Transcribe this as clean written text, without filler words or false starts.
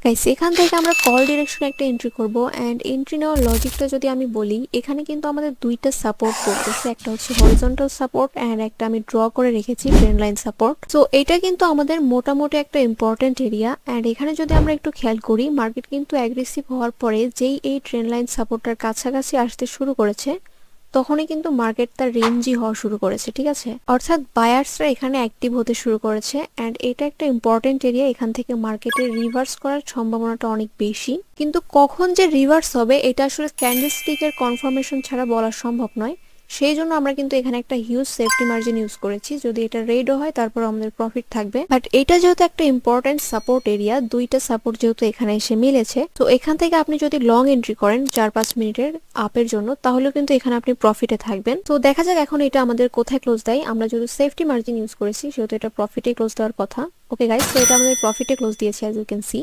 Guys এখান থেকে আমরা কল ডিরেকশনে একটা এন্ট্রি করব এন্ড এন্ট্রি নেওয়ার লজিকটা যদি আমি বলি, এখানে কিন্তু আমাদের দুইটা সাপোর্ট করতেছে, একটা হচ্ছে হরিজন্টাল সাপোর্ট এন্ড একটা আমি ড্র করে রেখেছি ট্রেন্ড লাইন সাপোর্ট। সো এটা কিন্তু আমাদের মোটামুটি একটা ইম্পর্টেন্ট এরিয়া এন্ড এখানে যদি আমরা একটু খেয়াল করি, মার্কেট কিন্তু অ্যাগ্রেসিভ হওয়ার পরে যেই এই ট্রেন্ড লাইন সাপোর্টটার কাছাকাছি আসতে শুরু করেছে, তখনই কিন্তু মার্কেট তার রেঞ্জি হওয়া শুরু করেছে, ঠিক আছে। অর্থাৎ বায়ার্সরা এখানে অ্যাক্টিভ হতে শুরু করেছে এন্ড এটা একটা ইম্পর্টেন্ট এরিয়া। এখান থেকে মার্কেটের রিভার্স করার সম্ভাবনাটা অনেক বেশি, কিন্তু কখন যে রিভার্স হবে এটা আসলে ক্যান্ডেলস্টিকের কনফার্মেশন ছাড়া বলা সম্ভব নয়। সেই জন্য আমরা কিন্তু এখানে একটা হিউজ সেফটি মার্জিন ইউজ করেছি। যদি এটা রেডও হয় তারপর আমাদের প্রফিট থাকবে, বাট এটা যেহেতু একটা ইম্পর্টেন্ট সাপোর্ট এরিয়া, দুইটা সাপোর্ট যেহেতু এখানে এসে মিলেছে, তো এখান থেকে আপনি যদি লং এন্ট্রি করেন 4-5 মিনিটের আপের জন্য, তাহলেও কিন্তু এখানে আপনি প্রফিটে থাকবেন। তো দেখা যাক এখন এটা আমাদের কোথায় ক্লোজ দেয়। আমরা যদি সেফটি মার্জিন ইউজ করেছি সেহেতু এটা প্রফিটে ক্লোজ দেওয়ার কথা। ওকে গাইস, তো এটা আমাদের প্রফিটে ক্লোজ দিয়েছে অ্যাজ ইউ ক্যান সি।